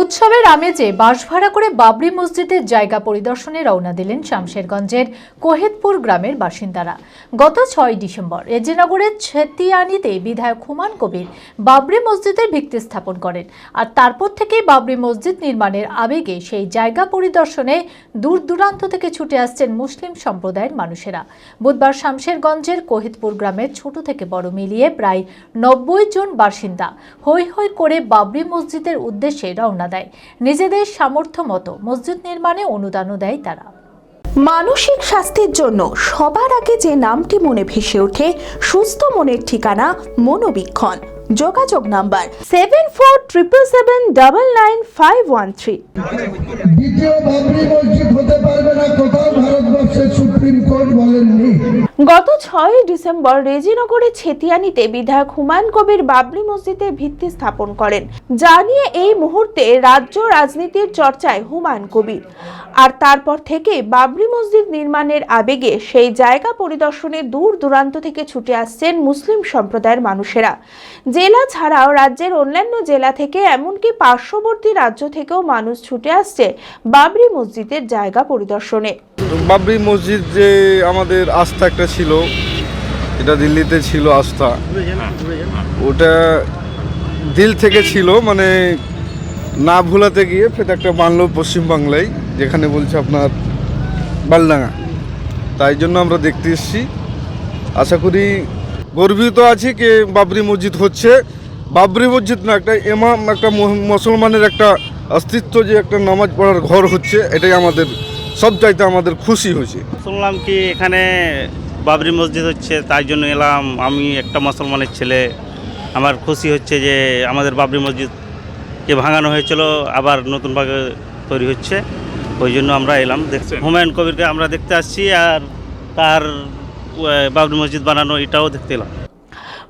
উৎসবের আমেজে বাস ভাড়া করে বাবরি মসজিদের জায়গা পরিদর্শনে রওনা দিলেন শামশেরগঞ্জের কোহেদপুর গ্রামের বাসিন্দারা। গত 6 ডিসেম্বর রেজিনগরের ছেতিয়ানিতে বিধায়ক হুমায়ুন কবির বাবরি মসজিদের ভিত্তি স্থাপন করেন। আর তারপর থেকেই বাবরি মসজিদ নির্মাণের আবেগে সেই জায়গা পরিদর্শনে দূর দূরান্ত থেকে ছুটে আসছেন মুসলিম সম্প্রদায়ের মানুষেরা। বুধবার শামশেরগঞ্জের কোহেদপুর গ্রামের ছোট থেকে বড় মিলিয়ে প্রায় 90 জন বাসিন্দা হৈ হৈ করে বাবরি মসজিদের উদ্দেশ্যে রওনা দেয়। নিজেদের সামর্থ্য মতো মসজিদ নির্মাণে অনুদানও দেয় তারা। মানসিক স্বাস্থ্যের জন্য সবার আগে যে নামটি মনে ভেসে ওঠে সুস্থ মনের ঠিকানা মনোবীক্ষণ। যোগাযোগ নাম্বার 7477799513। দ্বিতীয় বাবরি মসজিদ হতে পারবে না, কোথাও ভারতবর্ষের সুপ্রিম কোর্ট বলেননি। গত 6 ডিসেম্বর রেজিনগরের ছেতিয়ানিতে বিধায়ক হুমায়ুন কবির বাবরি মসজিদের ভিত্তি স্থাপন করেন, যা নিয়ে এই মুহূর্তে রাজ্য রাজনীতির চর্চায় হুমায়ুন কবির। আর তারপর থেকে বাবরি মসজিদ নির্মাণের আবেগে সেই জায়গা পরিদর্শনে দূর দূরান্ত থেকে ছুটে আসছেন মুসলিম সম্প্রদায়ের মানুষেরা। জেলা ছাড়াও রাজ্যের অন্যান্য জেলা থেকে এমনকি পার্শ্ববর্তী রাজ্য থেকেও মানুষ ছুটে আসছে বাবরি মসজিদের জায়গা পরিদর্শনে। বাবরি মসজিদ যে আমাদের আস্থা একটা ছিল, এটা দিল্লিতে ছিল আস্থা, ওটা দিল থেকে ছিল, মানে না ভুলাতে গিয়ে ফের একটা বাংলো পশ্চিমবাংলায়, যেখানে বলছে আপনার বালডাঙ্গা। তাই জন্য আমরা দেখতে এসেছি। আশা করি গর্বিত আছি যে বাবরি মসজিদ হচ্ছে। বাবরি মসজিদ না, একটা ইমাম, একটা মুসলমানের একটা অস্তিত্ব, যে একটা নামাজ পড়ার ঘর হচ্ছে, এটাই আমাদের সবচাইতে আমাদের খুশি হয়েছে। শুনলাম কি এখানে বাবরি মসজিদ হচ্ছে, তাই জন্য এলাম। আমি একটা মুসলমানের ছেলে, আমার খুশি হচ্ছে যে আমাদের বাবরি মসজিদকে ভাঙানো হয়েছিল, আবার নতুনভাবে তৈরি হচ্ছে, ওই জন্য আমরা এলাম দেখছি। হুমায়ুন কবিরকে আমরা দেখতে আসছি, আর তার বাবরি মসজিদ বানানো এটাও দেখতে এলাম।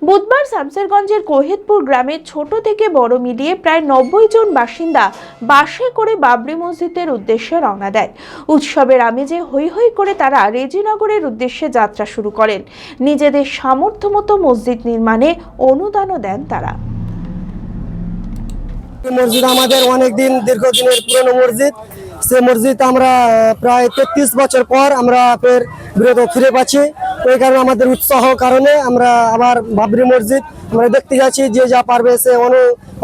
বুধবার শামশেরগঞ্জের কোহেদপুর গ্রামের ছোট থেকে বড় মিলিয়ে প্রায় 90 জন বাসিন্দা বাসে করে বাবরি মসজিদের উদ্দেশ্যে রওনা দেয়। উৎসবের আমেজে হৈ হৈ করে তারা রেজিনগরের উদ্দেশ্যে যাত্রা শুরু করেন। নিজেদের সামর্থ্য মতো মসজিদ নির্মাণে অনুদানও দেন তারা। মসজিদ আমাদের অনেকদিন দীর্ঘদিনের পুরনো মসজিদ। সে মসজিদ আমরা প্রায় 33 বছর পর আমরা ফের ফিরে পাচ্ছি। ওই কারণে আমাদের উৎসাহ কারণে আমরা আবার বাবরি মসজিদ আমরা দেখতে যাচ্ছি। যে যা পারবে সে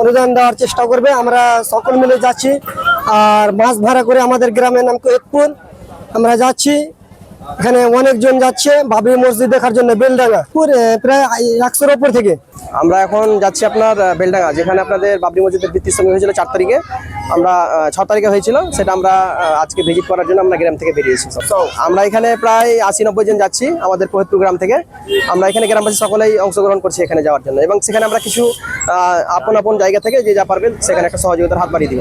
অনুদান দেওয়ার চেষ্টা করবে। আমরা সকল মিলে যাচ্ছি, আর বাস ভাড়া করে আমাদের গ্রামের নাম কোহেদপুর আমরা যাচ্ছি। এখানে অনেকজন যাচ্ছে বাবরি মসজিদ দেখার জন্য। বেলডাঙ্গা প্রায় 100-এর উপর থেকে আমরা এখন যাচ্ছি আপনার বেলডাঙ্গা, যেখানে আপনাদের বাবরি মসজিদের ভিত্তি স্থাপন হয়েছিল 4 তারিখে। আমরা 6 তারিখে হয়েছিল, সেটা আমরা আজকে ভিজিট করার জন্য আমরা গ্রাম থেকে বেরিয়েছি। আমরা এখানে প্রায় 80-90 জন যাচ্ছি আমাদের কোহেদপুর গ্রাম থেকে। আমরা এখানে গ্রামবাসী সকলেই অংশগ্রহণ করছি এখানে যাওয়ার জন্য, এবং সেখানে আমরা কিছু আপন আপন জায়গা থেকে যে যা পারবেন সেখানে একটা সহযোগিতার হাত বাড়িয়ে দিব।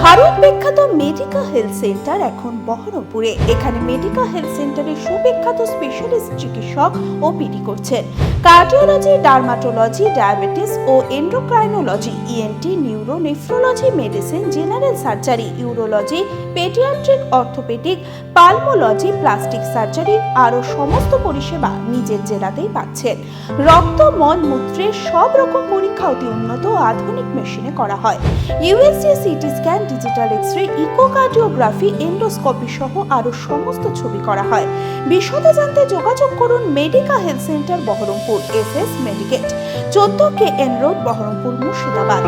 ভারত বিখ্যাত মেডিকা হেলথ সেন্টার এখন বহরমপুরে। এখানে মেডিকা হেলথ সেন্টারে সুবিখ্যাত স্পেশালিস্ট চিকিৎসক ওপিডি করছেন। কার্ডিওলজি, ডার্মাটোলজি, ডায়াবেটিস ও endocrinology, ENT, neuro, nephrology, medicine, general surgery, urology, paediatric, orthopaedic, pulmonology, plastic surgery আরও সমস্ত পরিষেবা নিজের জেলাতেই পাচ্ছেন। রক্ত, মল, মূত্রের সব রকম পরীক্ষা অতি উন্নত ও আধুনিক মেশিনে করা হয়। USG, CT scan, digital x-ray, echocardiography, endoscopy সহ আরো সমস্ত ছবি করা হয়। বিশদে জানতে যোগাযোগ করুন Medica health centre Baharampur, SS Medicate, 14 KN road, Baharampur, Murshidabad.